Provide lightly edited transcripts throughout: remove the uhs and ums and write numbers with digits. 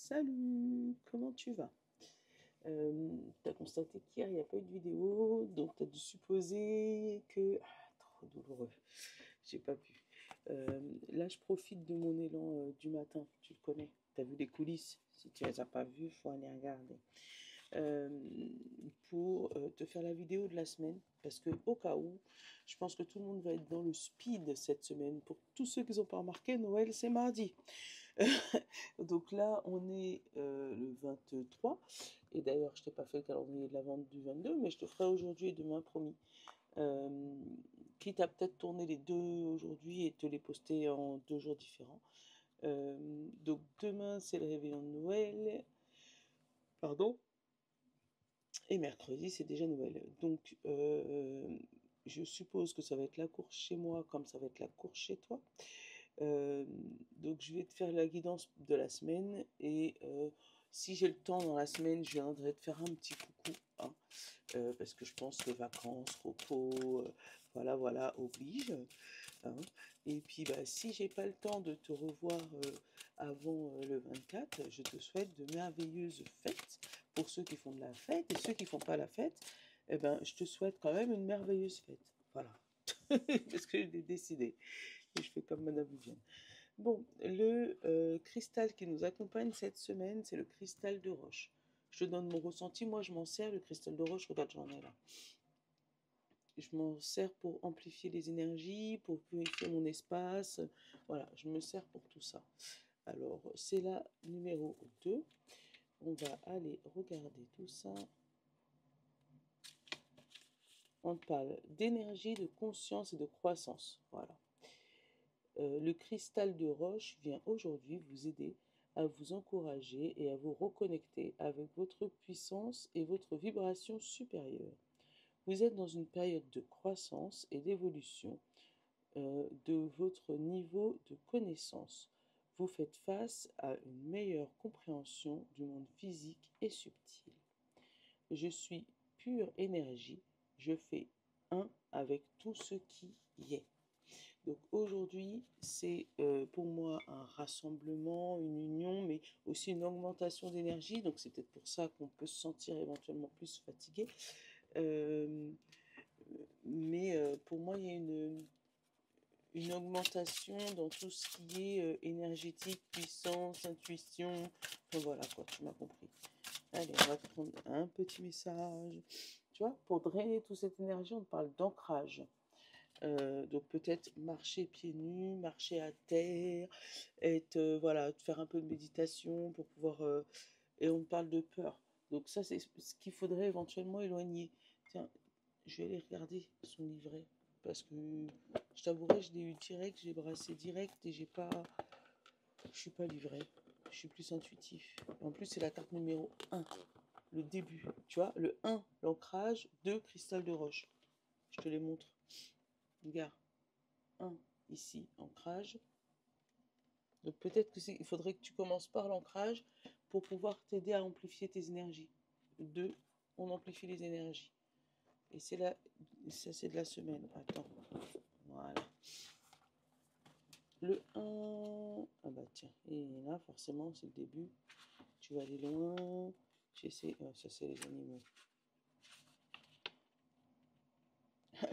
Salut, comment tu vas? Tu as constaté qu'hier, il n'y a pas eu de vidéo, donc tu as dû supposer que... Ah, trop douloureux, j'ai pas pu. Là, je profite de mon élan du matin, tu le connais. Tu as vu les coulisses? Si tu les as pas vues, faut aller regarder. euh, pour te faire la vidéo de la semaine. Parce que au cas où, je pense que tout le monde va être dans le speed cette semaine. Pour tous ceux qui n'ont pas remarqué, Noël, c'est mardi. Donc là, on est le 23. Et d'ailleurs, je t'ai pas fait le calendrier de la vente du 22, mais je te ferai aujourd'hui et demain, promis. Euh, Quitte à peut-être tourner les deux aujourd'hui et te les poster en 2 jours différents. Donc demain, c'est le réveillon de Noël. Pardon. Et mercredi, c'est déjà Noël. Donc, je suppose que ça va être la course chez moi comme ça va être la course chez toi. Euh, donc, je vais te faire la guidance de la semaine. Et si j'ai le temps dans la semaine, je viendrai te faire un petit coucou, hein, parce que je pense que vacances, repos, voilà, voilà, oblige, hein. Et puis, bah, si j'ai pas le temps de te revoir avant le 24, je te souhaite de merveilleuses fêtes pour ceux qui font de la fête. Et ceux qui font pas la fête, eh ben, je te souhaite quand même une merveilleuse fête. Voilà. Parce que j'ai décidé. Et je fais comme Madame Vivienne. Bon, le cristal qui nous accompagne cette semaine, c'est le cristal de roche. Je te donne mon ressenti. Moi, je m'en sers, le cristal de roche. Regarde, j'en ai là. Je m'en sers pour amplifier les énergies, pour purifier mon espace. Voilà, je me sers pour tout ça. Alors, c'est la numéro 2. On va aller regarder tout ça. On parle d'énergie, de conscience et de croissance. Voilà. Le cristal de roche vient aujourd'hui vous aider à vous encourager et à vous reconnecter avec votre puissance et votre vibration supérieure. Vous êtes dans une période de croissance et d'évolution de votre niveau de connaissance. Vous faites face à une meilleure compréhension du monde physique et subtil. Je suis pure énergie, je fais un avec tout ce qui y est. Donc aujourd'hui, c'est pour moi un rassemblement, une union, mais aussi une augmentation d'énergie. Donc c'est peut-être pour ça qu'on peut se sentir éventuellement plus fatigué. Euh, mais pour moi, il y a une augmentation dans tout ce qui est énergétique, puissance, intuition. Enfin voilà quoi, tu m'as compris. Allez, on va prendre un petit message. Tu vois, pour drainer toute cette énergie, on parle d'ancrage. Donc peut-être marcher pieds nus, marcher à terre, être, voilà, faire un peu de méditation pour pouvoir... et on parle de peur. Donc ça, c'est ce qu'il faudrait éventuellement éloigner. Tiens, je vais aller regarder son livret. Parce que je t'avouerai, je l'ai eu direct, je l'ai brassé direct et j'ai pas... Je suis pas livré. Je suis plus intuitif. En plus, c'est la carte numéro 1, le début. Tu vois, le 1, l'ancrage, 2, cristal de roche. Je te les montre. Regarde. 1, ici, ancrage. Donc peut-être qu'il faudrait que tu commences par l'ancrage pour pouvoir t'aider à amplifier tes énergies. 2, on amplifie les énergies. Et c'est là, ça c'est de la semaine. Attends, voilà. Le 1, ah bah tiens, et là forcément c'est le début. Tu vas aller loin. J'essaie, ça c'est les animaux.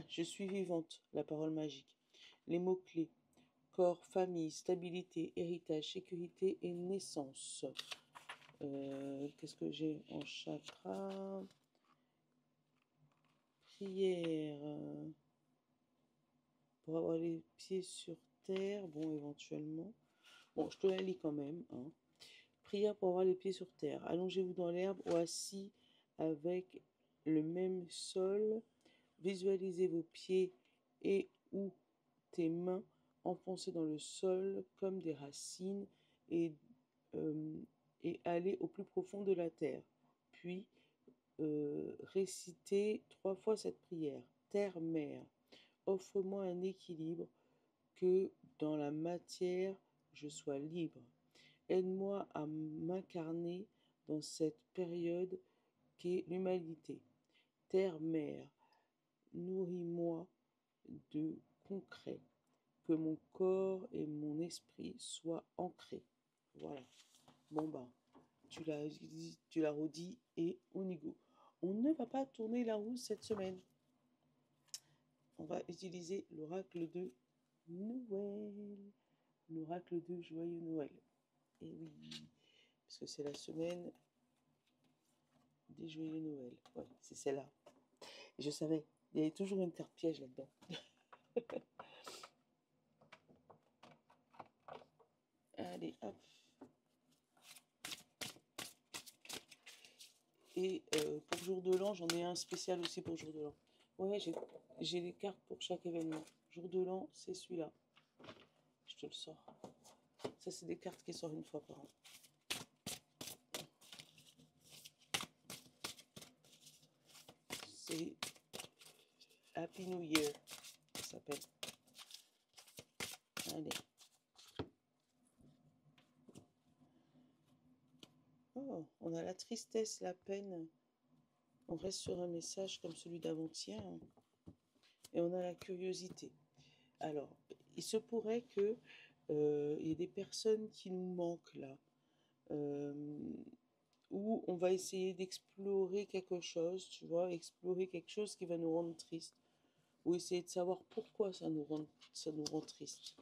Je suis vivante, la parole magique. Les mots-clés: corps, famille, stabilité, héritage, sécurité et naissance. Qu'est-ce que j'ai en chakra? Prière. Pour avoir les pieds sur terre. Bon, éventuellement. Bon, je te la lis quand même, hein. Prière pour avoir les pieds sur terre. Allongez-vous dans l'herbe ou assis avec le même sol. Visualisez vos pieds et ou tes mains enfoncées dans le sol comme des racines et, euh, et allez au plus profond de la terre. Puis, récitez 3 fois cette prière. Terre-mère, offre-moi un équilibre, que dans la matière je sois libre. Aide-moi à m'incarner dans cette période qu'est l'humanité. Terre-mère, nourris-moi de concret, que mon corps et mon esprit soient ancrés. Voilà. Bon bah, tu la redis et on y go. On ne va pas tourner la roue cette semaine. On va utiliser l'oracle de Noël. L'oracle de Joyeux Noël. Et oui, parce que c'est la semaine des Joyeux Noël. Ouais, c'est celle-là. Je savais, il y avait toujours une carte piège là-dedans. Allez, hop. Et pour jour de l'an, j'en ai un spécial aussi pour jour de l'an. Ouais, j'ai des cartes pour chaque événement. Jour de l'an, c'est celui-là. Je te le sors. Ça, c'est des cartes qui sortent une fois par an. C'est Happy New Year, ça s'appelle. Allez. Oh, on a la tristesse, la peine. On reste sur un message comme celui d'avant-hier. Et on a la curiosité. Alors, il se pourrait que il y ait des personnes qui nous manquent là. Où on va essayer d'explorer quelque chose, tu vois, explorer quelque chose qui va nous rendre triste. Ou essayer de savoir pourquoi ça nous rend triste.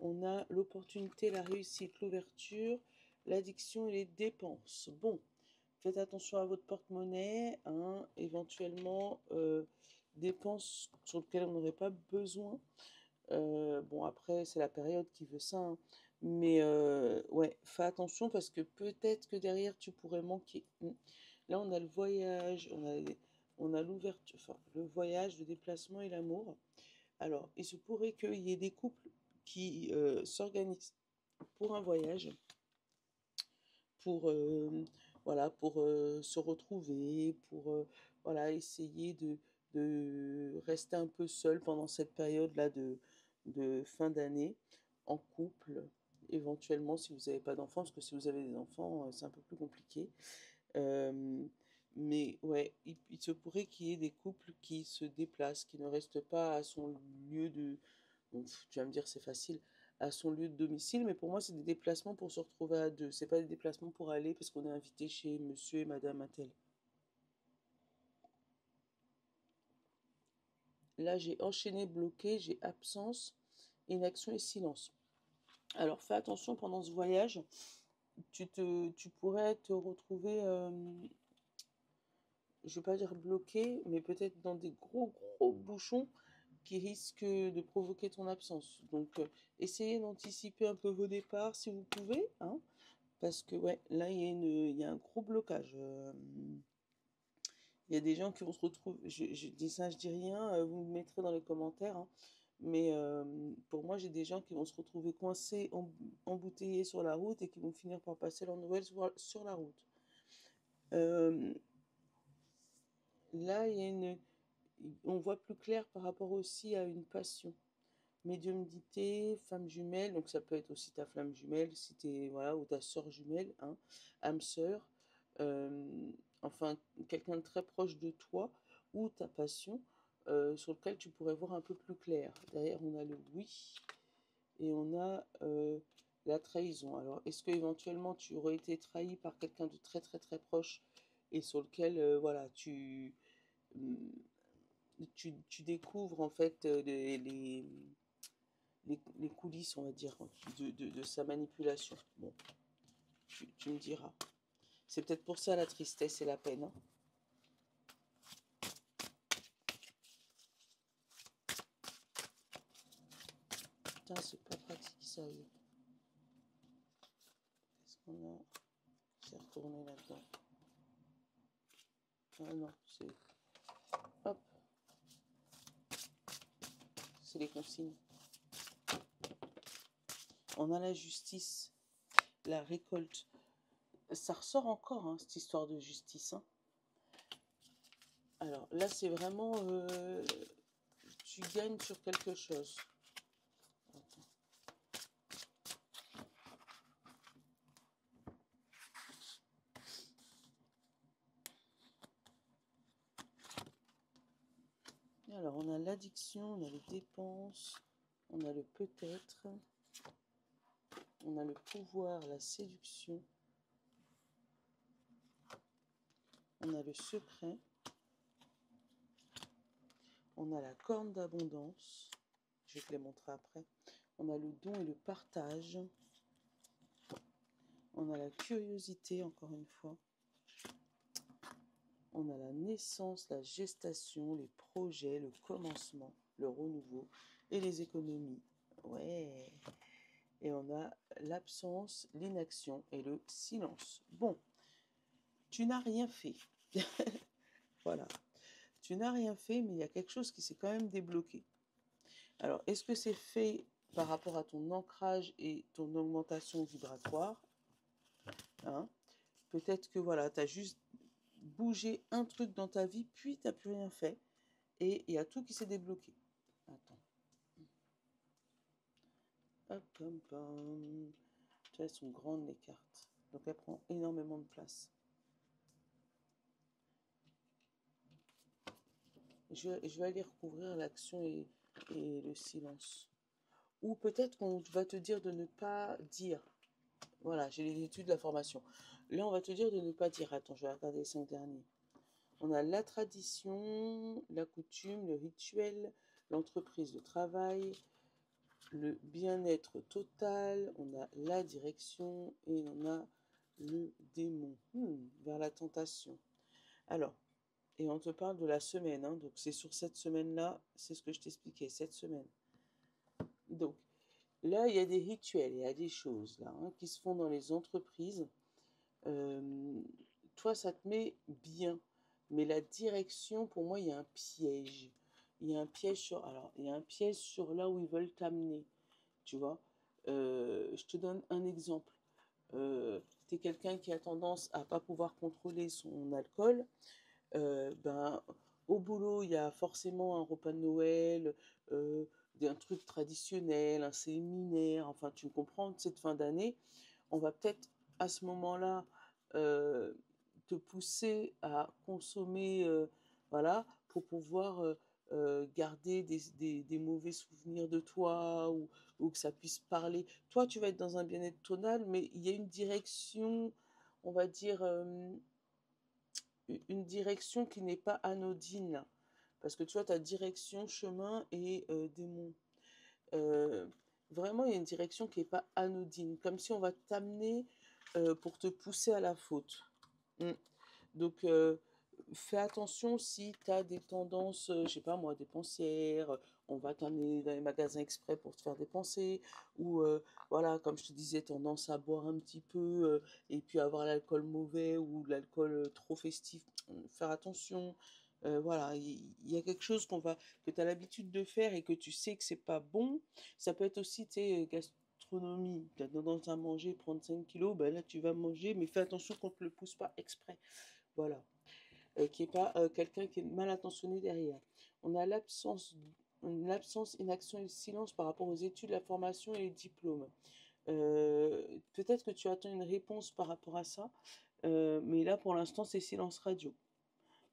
On a l'opportunité, la réussite, l'ouverture, l'addiction et les dépenses. Bon, faites attention à votre porte-monnaie, hein, éventuellement dépenses sur lesquelles on n'aurait pas besoin. Bon, après, c'est la période qui veut ça, hein. Mais ouais, fais attention parce que peut-être que derrière, tu pourrais manquer. Là, on a le voyage, on a l'ouverture, enfin, le voyage, le déplacement et l'amour. Alors, il se pourrait qu'il y ait des couples qui s'organisent pour un voyage, pour voilà, pour se retrouver, pour voilà, essayer de rester un peu seul pendant cette période-là de fin d'année, en couple, éventuellement si vous n'avez pas d'enfants, parce que si vous avez des enfants, c'est un peu plus compliqué. Mais ouais, il se pourrait qu'il y ait des couples qui se déplacent, qui ne restent pas à son lieu de... Bon, tu vas me dire c'est facile, à son lieu de domicile, mais pour moi c'est des déplacements pour se retrouver à deux. C'est pas des déplacements pour aller parce qu'on est invité chez monsieur et madame Attel. Là j'ai enchaîné, bloqué, j'ai absence, inaction et silence. Alors fais attention pendant ce voyage, tu pourrais te retrouver... je ne veux pas dire bloqué, mais peut-être dans des gros bouchons qui risquent de provoquer ton absence. Donc, essayez d'anticiper un peu vos départs si vous pouvez, hein, parce que ouais, là, il y a un gros blocage. Il y a des gens qui vont se retrouver, je dis ça, je dis rien, vous me mettrez dans les commentaires, hein, mais pour moi, j'ai des gens qui vont se retrouver coincés, embouteillés sur la route et qui vont finir par passer leur Noël sur la route. Là, on voit plus clair par rapport aussi à une passion. Médiumnité, flamme jumelle, donc ça peut être aussi ta flamme jumelle, si t'es, voilà, ou ta sœur jumelle, hein, âme sœur, enfin quelqu'un de très proche de toi, ou ta passion, sur lequel tu pourrais voir un peu plus clair. Derrière, on a le oui, et on a la trahison. Alors, est-ce que éventuellement tu aurais été trahi par quelqu'un de très très très proche, et sur lequel, voilà, tu découvres en fait les coulisses, on va dire, de sa manipulation. Bon, tu me diras. C'est peut-être pour ça la tristesse et la peine, hein. Putain, c'est pas pratique ça. Qu'est-ce qu'on a? C'est retourné là-dedans. Ah non, c'est... Hop. C'est les consignes. On a la justice, la récolte. Ça ressort encore, hein, cette histoire de justice, hein. Alors là, c'est vraiment... tu gagnes sur quelque chose. Alors, on a l'addiction, on a les dépenses, on a le peut-être, on a le pouvoir, la séduction, on a le secret, on a la corne d'abondance, je vais te les montrer après, on a le don et le partage, on a la curiosité, encore une fois, on a la naissance, la gestation, les projets, le commencement, le renouveau et les économies. Ouais. Et on a l'absence, l'inaction et le silence. Bon, tu n'as rien fait. Voilà. Tu n'as rien fait, mais il y a quelque chose qui s'est quand même débloqué. Alors, est-ce que c'est fait par rapport à ton ancrage et ton augmentation vibratoire, hein? Peut-être que voilà, tu as juste bougé un truc dans ta vie, puis tu n'as plus rien fait. Et il y a tout qui s'est débloqué. Attends. Hop, pom, pom. Tu vois, elles sont grandes les cartes. Donc elles prennent énormément de place. Je vais aller recouvrir l'action et le silence. Ou peut-être qu'on va te dire de ne pas dire. Voilà, j'ai les études de la formation. Là, on va te dire de ne pas dire. Attends, je vais regarder les 5 derniers. On a la tradition, la coutume, le rituel, l'entreprise de travail, le bien-être total, on a la direction et on a le démon vers la tentation. Alors, et on te parle de la semaine, hein, donc c'est sur cette semaine-là, c'est ce que je t'expliquais, cette semaine. Donc, là, il y a des rituels, il y a des choses là qui se font dans les entreprises. Toi, ça te met bien, mais la direction, pour moi, il y a un piège. Il y a un piège sur, alors, il y a un piège sur là où ils veulent t'amener, tu vois. Je te donne un exemple. Tu es quelqu'un qui a tendance à pas pouvoir contrôler son alcool. Ben, au boulot, il y a forcément un repas de Noël, un truc traditionnel, un séminaire, enfin, tu me comprends, cette fin d'année, on va peut-être à ce moment-là euh, te pousser à consommer, voilà, pour pouvoir garder des mauvais souvenirs de toi ou que ça puisse parler. Toi, tu vas être dans un bien-être tonal, mais il y a une direction, on va dire, une direction qui n'est pas anodine. Parce que tu vois, tu as direction, chemin et démon. Euh, Vraiment, il y a une direction qui n'est pas anodine. Comme si on va t'amener pour te pousser à la faute. Mm. Donc, fais attention si tu as des tendances, je sais pas moi, dépensières, on va t'amener dans les magasins exprès pour te faire dépenser, ou voilà, comme je te disais, tendance à boire un petit peu, et puis avoir l'alcool mauvais ou l'alcool trop festif, faire attention. Voilà, il y a quelque chose que tu as l'habitude de faire et que tu sais que c'est pas bon. Ça peut être aussi, tu sais, gastronomie. Tu as tendance à manger, prendre 5 kilos, ben là tu vas manger, mais fais attention qu'on ne te le pousse pas exprès. Voilà. Qui n'est pas quelqu'un qui est mal intentionné derrière. On a l'absence, inaction et le silence par rapport aux études, la formation et les diplômes. Peut-être que tu attends une réponse par rapport à ça, mais là pour l'instant c'est silence radio.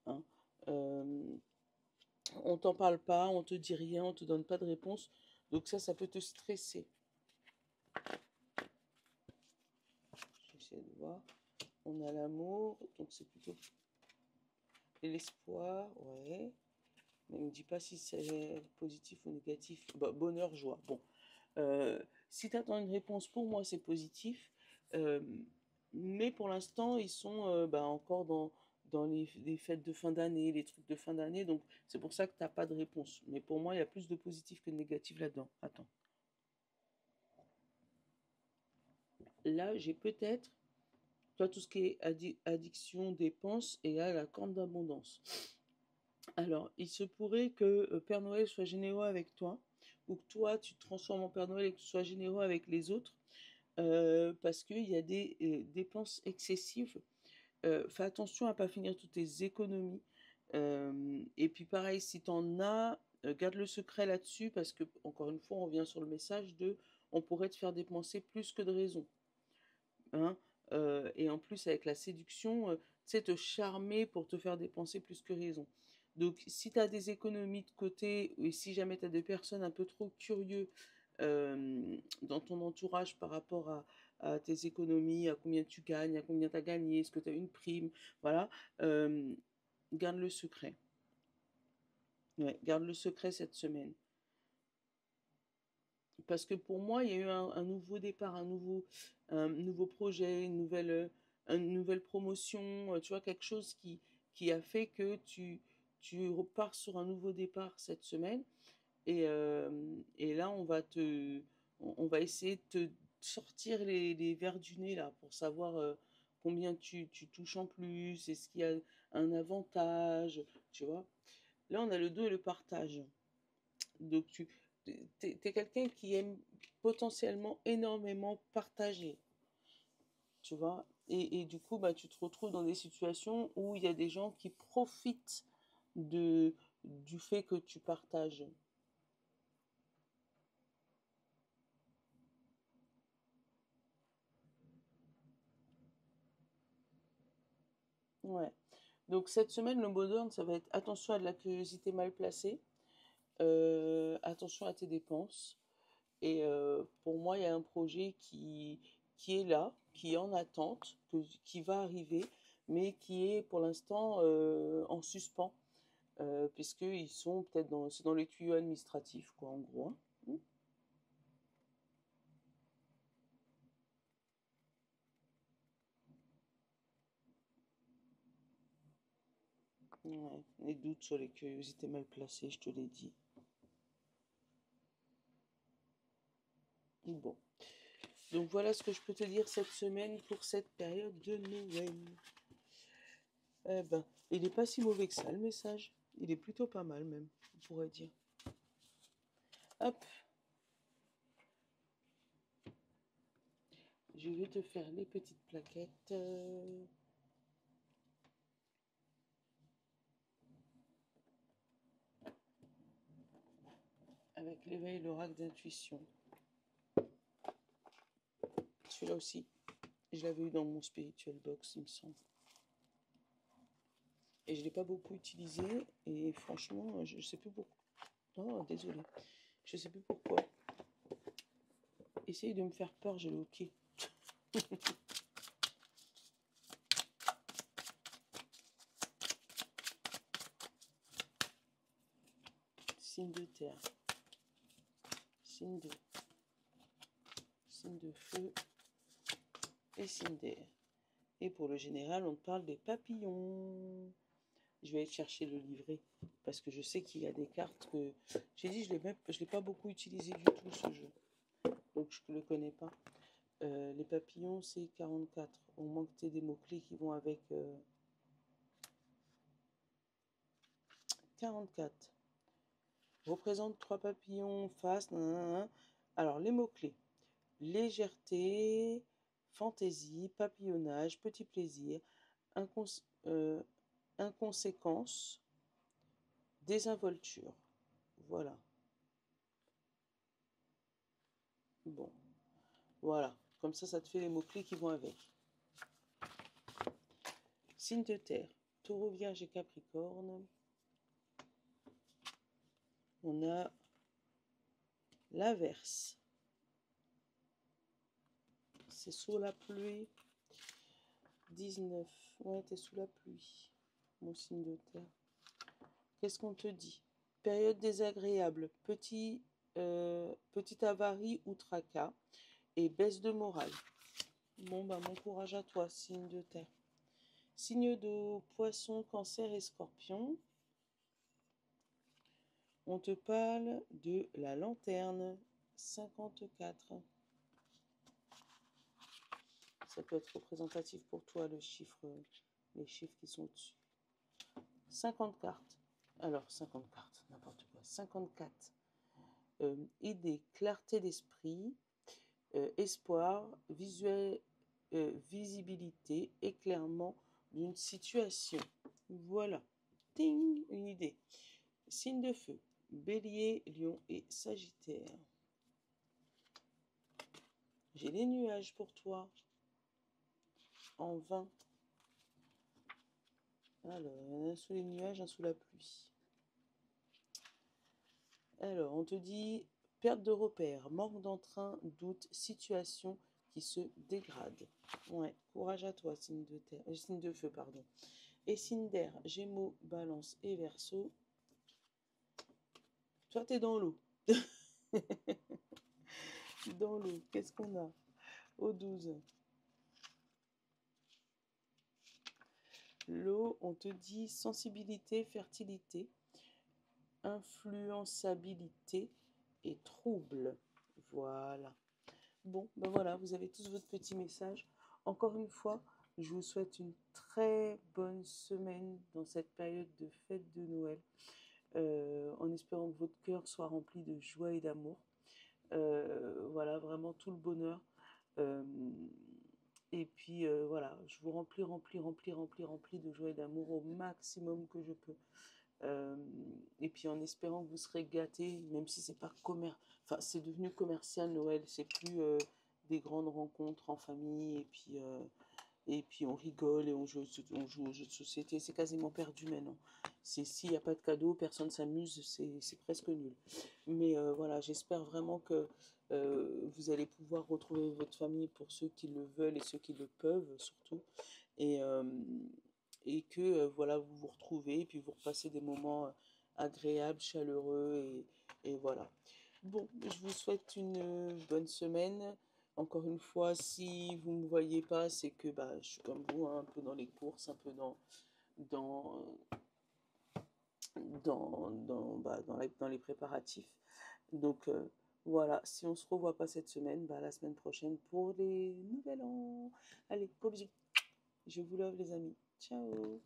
Hein. On t'en parle pas, on te dit rien, on te donne pas de réponse, donc ça peut te stresser. J'essaie de voir. On a l'amour, donc c'est plutôt l'espoir, ouais. Mais il ne me dit pas si c'est positif ou négatif. Bah, bonheur, joie. Bon. Si tu attends une réponse, pour moi, c'est positif. Euh, mais pour l'instant, ils sont encore dans les fêtes de fin d'année, les trucs de fin d'année. Donc, c'est pour ça que tu n'as pas de réponse. Mais pour moi, il y a plus de positif que de négatif là-dedans. Attends. Là, j'ai peut-être, toi, tout ce qui est addiction, dépense, et là, la corne d'abondance. Alors, il se pourrait que Père Noël soit généreux avec toi, ou que toi, tu te transformes en Père Noël et que tu sois généreux avec les autres, parce qu'il y a des dépenses excessives. Fais attention à ne pas finir toutes tes économies. Et puis pareil, si tu en as, garde le secret là-dessus, parce que, encore une fois, on revient sur le message de on pourrait te faire dépenser plus que de raison. Hein. Et en plus, avec la séduction, tu sais, te charmer pour te faire dépenser plus que raison. Donc, si tu as des économies de côté, et si jamais tu as des personnes un peu trop curieux dans ton entourage par rapport à tes économies, à combien tu gagnes, à combien tu as gagné, est-ce que tu as une prime, voilà. Garde le secret. Ouais, garde le secret cette semaine. Parce que pour moi, il y a eu un nouveau départ, un nouveau projet, une nouvelle promotion, tu vois, quelque chose qui a fait que tu repars sur un nouveau départ cette semaine. Et là, on va essayer de te sortir les verres du nez là pour savoir combien tu touches en plus, est-ce qu'il y a un avantage, tu vois. Là, on a le 2 et le partage. Donc, t'es quelqu'un qui aime potentiellement énormément partager, tu vois. Et du coup, bah, tu te retrouves dans des situations où il y a des gens qui profitent de, du fait que tu partages. Ouais. Donc cette semaine, le mot d'ordre, ça va être attention à de la curiosité mal placée, attention à tes dépenses. Et pour moi, il y a un projet qui est là, qui est en attente, qui va arriver, mais qui est pour l'instant en suspens, puisqu'ils sont peut-être c'est dans les tuyaux administratifs, quoi, en gros. Hein. Ouais, les doutes sur les curiosités mal placées, je te l'ai dit. Bon. Donc voilà ce que je peux te dire cette semaine pour cette période de Noël. Eh ben, il est pas si mauvais que ça, le message. Il est plutôt pas mal même, on pourrait dire. Hop, je vais te faire les petites plaquettes. Avec l'éveil, l'oracle d'intuition. Celui-là aussi, je l'avais eu dans mon spiritual box, il me semble. Et je ne l'ai pas beaucoup utilisé. Et franchement, je ne sais plus pourquoi. Oh, désolé. Je ne sais plus pourquoi. Essaye de me faire peur, j'ai le hockey. Signe de terre. Signe de... Signe de feu. Et signe d'air. Et pour le général, on te parle des papillons. Je vais aller chercher le livret. Parce que je sais qu'il y a des cartes que... J'ai dit, je ne l'ai pas beaucoup utilisé du tout, ce jeu. Donc, je ne le connais pas. Les papillons, c'est 44. On manque des mots-clés qui vont avec 44. Représente 3 papillons, face. Nanana. Alors, les mots-clés. Légèreté, fantaisie, papillonnage, petit plaisir, euh, inconséquence, désinvolture. Voilà. Bon. Voilà. Comme ça te fait les mots-clés qui vont avec. Signe de terre. Taureau, Vierge et Capricorne. On a l'averse. C'est sous la pluie. 19. Ouais, t'es sous la pluie. Mon signe de terre. Qu'est-ce qu'on te dit? Période désagréable. Petite avarie ou tracas. Et baisse de morale. Bon, bah, mon courage à toi, signe de terre. Signe d'eau, poisson, cancer et scorpion. On te parle de la lanterne 54. Ça peut être représentatif pour toi, les chiffres qui sont au-dessus. 50 cartes. Alors, 50 cartes, n'importe quoi. 54. Idée, clarté d'esprit, espoir, visibilité, éclairement d'une situation. Voilà. Ting, une idée. Signe de feu. Bélier, Lion et Sagittaire. J'ai les nuages pour toi. En 20. Alors, un sous les nuages, un sous la pluie. Alors, on te dit perte de repère, manque d'entrain, doute, situation qui se dégrade. Ouais, courage à toi, signe de terre, signe de feu, pardon. Et signe d'air, Gémeaux, Balance et Verseau. Toi, t'es dans l'eau. Dans l'eau, qu'est-ce qu'on a au 12? L'eau, on te dit sensibilité, fertilité, influençabilité et trouble. Voilà. Bon, ben voilà, vous avez tous votre petit message. Encore une fois, je vous souhaite une très bonne semaine dans cette période de fête de Noël, en espérant que votre cœur soit rempli de joie et d'amour. Voilà, vraiment tout le bonheur. Euh, et puis voilà, je vous remplis de joie et d'amour au maximum que je peux. Euh, et puis en espérant que vous serez gâtés, même si c'est pas enfin c'est devenu commercial Noël, c'est plus des grandes rencontres en famille et puis on rigole et on joue aux jeux de société, c'est quasiment perdu maintenant. C'est s'il n'y a pas de cadeau, personne s'amuse, c'est presque nul. Mais voilà, j'espère vraiment que vous allez pouvoir retrouver votre famille pour ceux qui le veulent et ceux qui le peuvent surtout. Et, euh, et que voilà, vous vous retrouvez et puis vous repassez des moments agréables, chaleureux et voilà. Bon, je vous souhaite une bonne semaine. Encore une fois, si vous ne me voyez pas, c'est que bah, je suis comme vous, hein, un peu dans les courses, un peu dans, dans les préparatifs. Donc voilà, si on ne se revoit pas cette semaine, bah, la semaine prochaine pour les nouvel an. Allez, gros bisous. Je vous love les amis. Ciao.